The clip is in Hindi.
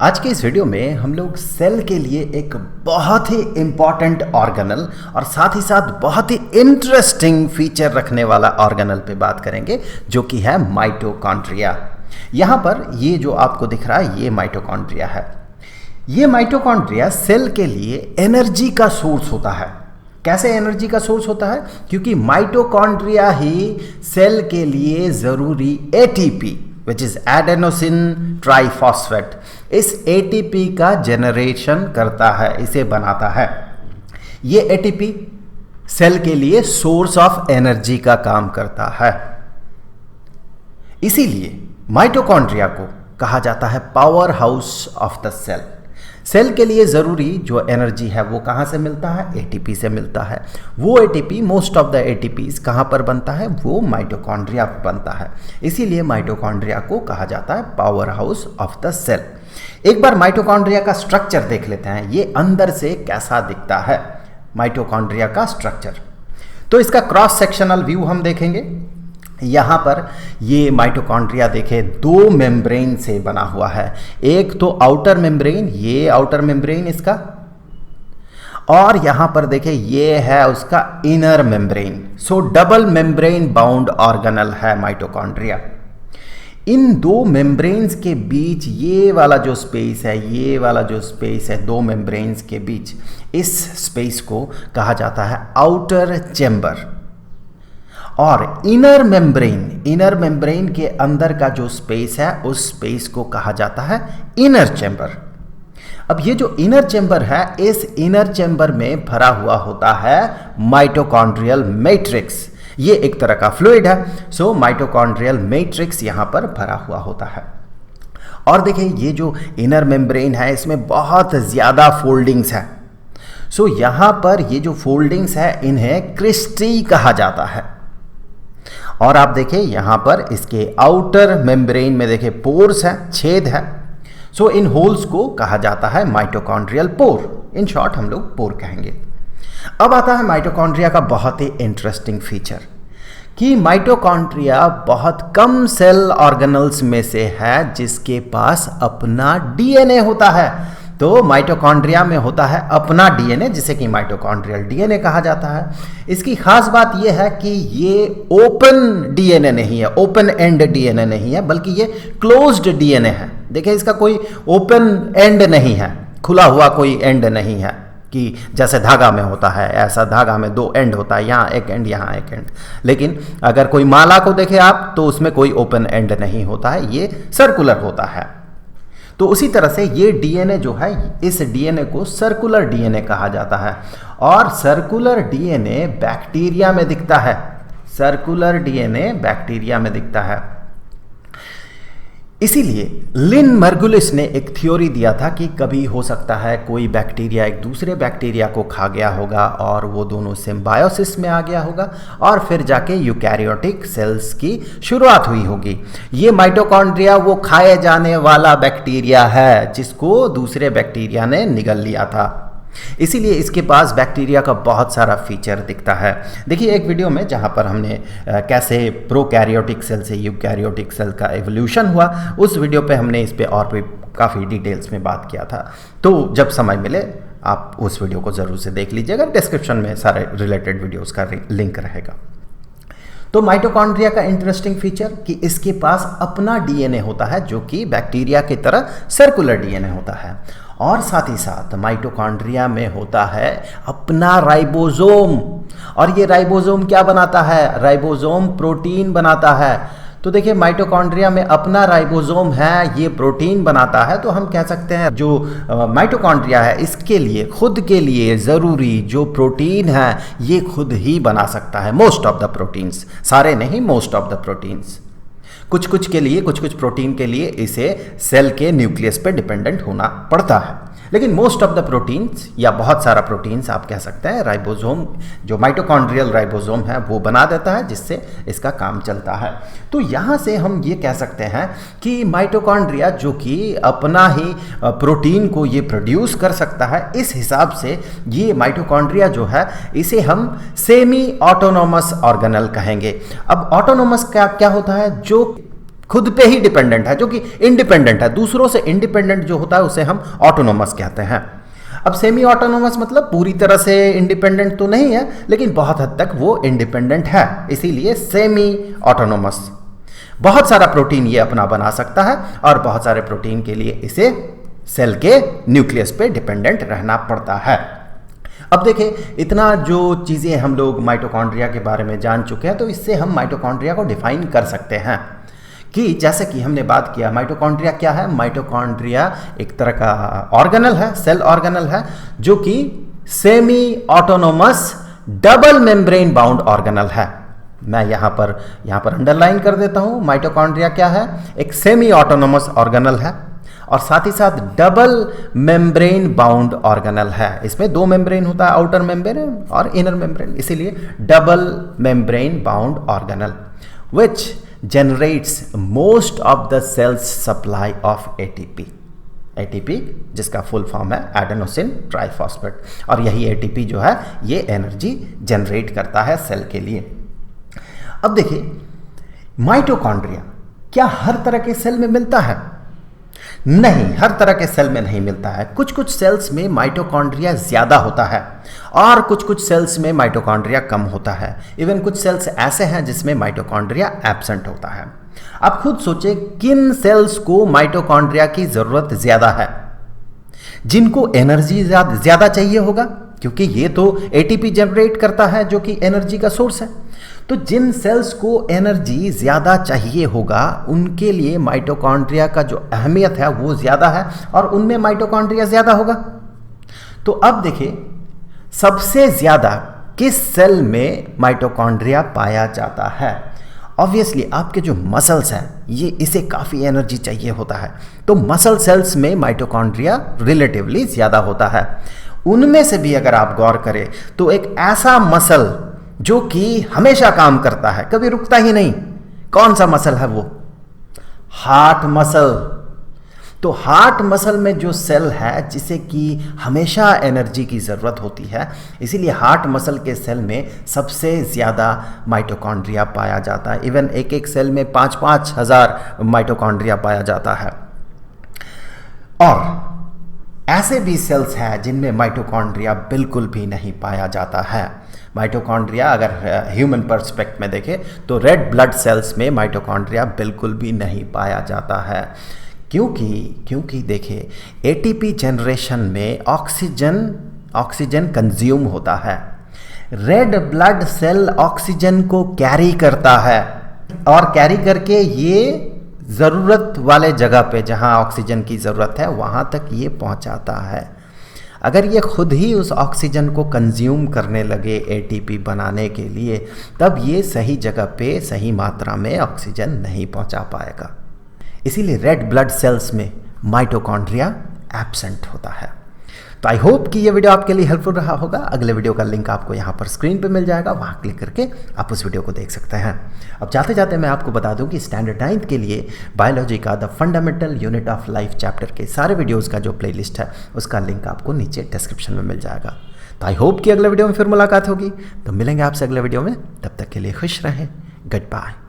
आज के इस वीडियो में हम लोग सेल के लिए एक बहुत ही इम्पॉर्टेंट ऑर्गेनल और साथ ही साथ बहुत ही इंटरेस्टिंग फीचर रखने वाला ऑर्गेनल पे बात करेंगे, जो कि है माइटोकॉन्ड्रिया। यहाँ पर ये जो आपको दिख रहा है ये माइटोकॉन्ड्रिया है। ये माइटोकॉन्ड्रिया सेल के लिए एनर्जी का सोर्स होता है। कैसे एनर्जी का सोर्स होता है? क्योंकि माइटोकॉन्ड्रिया ही सेल के लिए ज़रूरी ATP which is adenosine triphosphate, इस एटीपी का जनरेशन करता है, इसे बनाता है। ये एटीपी सेल के लिए सोर्स ऑफ एनर्जी का काम करता है। इसीलिए माइटोकॉन्ड्रिया को कहा जाता है power house of the cell. Cell के लिए ज़रूरी जो एनर्जी है वो कहाँ से मिलता है? एटीपी से मिलता है। वो ATP, most of the ATPs कहाँ पर बनता है? वो माइटोकॉन्ड्रिया पर बनता है। इसीलिए माइटोकॉन्ड्रिया को कहा जाता है power house of the cell. एक बार माइटोकॉन्ड्रिया का स्ट्रक्चर देख लेते हैं, ये अंदर से कैसा दिखता है माइटोकॉन्ड्रिया का स्ट्रक्चर। तो इसका क्रॉस सेक्शनल व्यू हम देखेंगे। यहाँ पर ये माइटोकॉन्ड्रिया देखे दो मेम्ब्रेन से बना हुआ है। एक तो आउटर मेम्ब्रेन, ये आउटर मेम्ब्रेन इसका, और यहाँ पर देखे ये है उसका इनर मेम्ब्रेन। सो डबल मेम्ब्रेन बाउंड ऑर्गेनल है माइटोकॉन्ड्रिया। इन दो मेम्ब्रेन्स के बीच ये वाला जो स्पेस है, ये वाला जो स्पेस है दो मेम्ब्रेन्स के बीच, इस स्पेस को कहा जाता है आउटर चेम्बर। और इनर मेम्ब्रेन के अंदर का जो स्पेस है उस स्पेस को कहा जाता है इनर चेम्बर। अब ये जो इनर चेम्बर है, इस इनर चेम्बर में भरा हुआ होता है माइटोकॉन्ड्रियल मैट्रिक्स। ये एक तरह का फ्लूइड है। सो माइटोकॉन्ड्रियल मैट्रिक्स यहाँ पर भरा हुआ होता है। और देखिए ये जो इनर मेम्ब्रेन है इसमें बहुत ज़्यादा फोल्डिंग्स है। सो यहाँ पर ये जो फोल्डिंग्स है इन्हें क्रिस्टी कहा जाता है। और आप देखिए यहाँ पर इसके आउटर मेम्ब्रेन में देखिए पोर्स है, छेद है। सो इन होल्स को कहा जाता है माइटोकॉन्ड्रियल पोर। इन शॉर्ट हम लोग पोर कहेंगे। अब आता है माइटोकॉन्ड्रिया का बहुत ही इंटरेस्टिंग फीचर कि माइटोकॉन्ड्रिया बहुत कम सेल ऑर्गेनल्स में से है जिसके पास अपना डीएनए होता है। तो माइटोकॉन्ड्रिया में होता है अपना डीएनए, जिसे कि माइटोकॉन्ड्रियल डीएनए कहा जाता है। इसकी खास बात यह है कि ये ओपन डीएनए नहीं है, ओपन एंड डीएनए नहीं है, बल्कि ये क्लोज्ड डीएनए है। देखिए इसका कोई ओपन एंड नहीं है, खुला हुआ कोई एंड नहीं है कि जैसे धागा में होता है, ऐसा धागा में दो एंड होता है, यहाँ एक एंड यहाँ एक एंड। लेकिन अगर कोई माला को देखें आप तो उसमें कोई ओपन एंड नहीं होता है, ये सर्कुलर होता है। तो उसी तरह से ये डीएनए जो है, इस डीएनए को सर्कुलर डीएनए कहा जाता है। और सर्कुलर डीएनए बैक्टीरिया में दिखता है। सर्कुलर डीएनए बैक्टीरिया में दिखता है। इसीलिए लिन मर्गुलिस ने एक थ्योरी दिया था कि कभी हो सकता है कोई बैक्टीरिया एक दूसरे बैक्टीरिया को खा गया होगा और वो दोनों सिम्बायोसिस में आ गया होगा और फिर जाके यूकैरियोटिक सेल्स की शुरुआत हुई होगी। ये माइटोकॉन्ड्रिया वो खाए जाने वाला बैक्टीरिया है जिसको दूसरे बैक्टीरिया ने निगल लिया था। इसीलिए इसके पास बैक्टीरिया का बहुत सारा फीचर दिखता है। देखिए एक वीडियो में जहाँ पर हमने कैसे प्रोकैरियोटिक सेल से यूकैरियोटिक सेल का एवोल्यूशन हुआ, उस वीडियो पे हमने इस पे और भी काफ़ी डिटेल्स में बात किया था। तो जब समय मिले आप उस वीडियो को ज़रूर से देख लीजिएगा। डिस्क्रिप्शन में सारे रिलेटेड वीडियोज़ का लिंक रहेगा। तो माइटोकॉन्ड्रिया का इंटरेस्टिंग फीचर कि इसके पास अपना डीएनए होता है जो कि बैक्टीरिया की तरह सर्कुलर डीएनए होता है। और साथ ही साथ माइटोकॉन्ड्रिया में होता है अपना राइबोसोम। और ये राइबोसोम क्या बनाता है? राइबोसोम प्रोटीन बनाता है। तो देखिए माइटोकॉन्ड्रिया में अपना राइबोसोम है, ये प्रोटीन बनाता है। तो हम कह सकते हैं जो माइटोकॉन्ड्रिया है इसके लिए, खुद के लिए ज़रूरी जो प्रोटीन है ये खुद ही बना सकता है। मोस्ट ऑफ द प्रोटीन्स, सारे नहीं, मोस्ट ऑफ द प्रोटीन्स। कुछ कुछ प्रोटीन के लिए इसे सेल के न्यूक्लियस पे डिपेंडेंट होना पड़ता है। लेकिन मोस्ट ऑफ द प्रोटीन्स या बहुत सारा प्रोटीन्स आप कह सकते हैं राइबोसोम, जो माइटोकॉन्ड्रियल राइबोसोम है वो बना देता है, जिससे इसका काम चलता है। तो यहाँ से हम ये कह सकते हैं कि माइटोकॉन्ड्रिया जो कि अपना ही प्रोटीन को ये प्रोड्यूस कर सकता है, इस हिसाब से ये माइटोकॉन्ड्रिया जो है इसे हम सेमी ऑटोनोमस ऑर्गेनल कहेंगे। अब ऑटोनोमस क्या होता है? जो खुद पे ही डिपेंडेंट है, जो कि इंडिपेंडेंट है। दूसरों से इंडिपेंडेंट जो होता है उसे हम ऑटोनोमस कहते हैं। अब सेमी ऑटोनोमस मतलब पूरी तरह से इंडिपेंडेंट तो नहीं है, लेकिन बहुत हद तक वो इंडिपेंडेंट है, इसीलिए सेमी ऑटोनोमस। बहुत सारा प्रोटीन ये अपना बना सकता है और बहुत सारे प्रोटीन के लिए इसे सेल के न्यूक्लियस पे डिपेंडेंट रहना पड़ता है। अब देखिए, इतना जो चीज़ें हम लोग माइटोकॉन्ड्रिया के बारे में जान चुके हैं, तो इससे हम माइटोकॉन्ड्रिया को डिफाइन कर सकते हैं कि जैसे कि हमने बात किया, माइटोकॉन्ड्रिया क्या है। माइटोकॉन्ड्रिया एक तरह का ऑर्गेनल है, सेल ऑर्गेनल है, जो कि semi autonomous double membrane bound organelle है। मैं यहाँ पर अंडरलाइन कर देता हूँ। माइटोकॉन्ड्रिया क्या है? एक सेमी ऑटोनोमस ऑर्गेनल है और साथ ही साथ डबल मेम्ब्रेन बाउंड ऑर्गेनल है। इसमें दो मेम्ब्रेन होता है, आउटर मेम्ब्रेन और इनर मेम्ब्रेन, इसीलिए double membrane bound organelle which generates most of the cell's supply of ATP. ATP जिसका फुल फॉर्म है एडेनोसिन ट्राइफॉस्फेट, और यही एटीपी जो है ये एनर्जी जनरेट करता है सेल के लिए। अब देखिए, माइटोकॉन्ड्रिया क्या हर तरह के सेल में मिलता है? नहीं, हर तरह के सेल में नहीं मिलता है। कुछ कुछ सेल्स में माइटोकॉन्ड्रिया ज़्यादा होता है और कुछ कुछ सेल्स में माइटोकॉन्ड्रिया कम होता है। इवन कुछ सेल्स ऐसे हैं जिसमें माइटोकॉन्ड्रिया एब्सेंट होता है। आप खुद सोचें, किन सेल्स को माइटोकॉन्ड्रिया की ज़रूरत ज़्यादा है? जिनको एनर्जी ज़्यादा चाहिए होगा, क्योंकि ये तो एटीपी जनरेट करता है जो कि एनर्जी का सोर्स है। तो जिन सेल्स को एनर्जी ज़्यादा चाहिए होगा उनके लिए माइटोकॉन्ड्रिया का जो अहमियत है वो ज़्यादा है और उनमें माइटोकॉन्ड्रिया ज़्यादा होगा। तो अब देखिए, सबसे ज़्यादा किस सेल में माइटोकॉन्ड्रिया पाया जाता है? ऑब्वियसली आपके जो मसल्स हैं ये इसे काफ़ी एनर्जी चाहिए होता है, तो मसल सेल्स में माइटोकॉन्ड्रिया रिलेटिवली ज़्यादा होता है। उनमें से भी अगर आप गौर करें तो एक ऐसा मसल जो कि हमेशा काम करता है, कभी रुकता ही नहीं, कौन सा मसल है वो? Heart muscle. तो हार्ट मसल में जो सेल है जिसे कि हमेशा एनर्जी की ज़रूरत होती है, इसीलिए हार्ट मसल के सेल में सबसे ज़्यादा माइटोकॉन्ड्रिया पाया जाता है। इवन एक एक सेल में 5-5 हज़ार माइटोकॉन्ड्रिया पाया जाता है। और ऐसे भी सेल्स हैं जिनमें माइटोकॉन्ड्रिया बिल्कुल भी नहीं पाया जाता है। माइटोकॉन्ड्रिया अगर ह्यूमन पर्सपेक्ट में देखें तो रेड ब्लड सेल्स में माइटोकॉन्ड्रिया बिल्कुल भी नहीं पाया जाता है। क्योंकि देखिए, एटीपी जनरेशन में ऑक्सीजन कंज्यूम होता है। रेड ब्लड सेल ऑक्सीजन को कैरी करता है और कैरी करके ये ज़रूरत वाले जगह पे, जहाँ ऑक्सीजन की ज़रूरत है, वहाँ तक ये पहुँचाता है। अगर ये खुद ही उस ऑक्सीजन को कंज्यूम करने लगे एटीपी बनाने के लिए, तब ये सही जगह पे सही मात्रा में ऑक्सीजन नहीं पहुँचा पाएगा। इसीलिए रेड ब्लड सेल्स में माइटोकॉन्ड्रिया एब्सेंट होता है। तो आई होप कि ये वीडियो आपके लिए हेल्पफुल रहा होगा। अगले वीडियो का लिंक आपको यहाँ पर स्क्रीन पे मिल जाएगा, वहाँ क्लिक करके आप उस वीडियो को देख सकते हैं। अब जाते जाते मैं आपको बता दूं कि स्टैंडर्ड 9th के लिए बायोलॉजी का the fundamental unit of life chapter के सारे वीडियोज़ का जो प्लेलिस्ट है उसका लिंक आपको नीचे डिस्क्रिप्शन में मिल जाएगा। तो आई होप कि अगले वीडियो में फिर मुलाकात होगी। तो मिलेंगे आपसे अगले वीडियो में, तब तक के लिए खुश रहें। Good bye.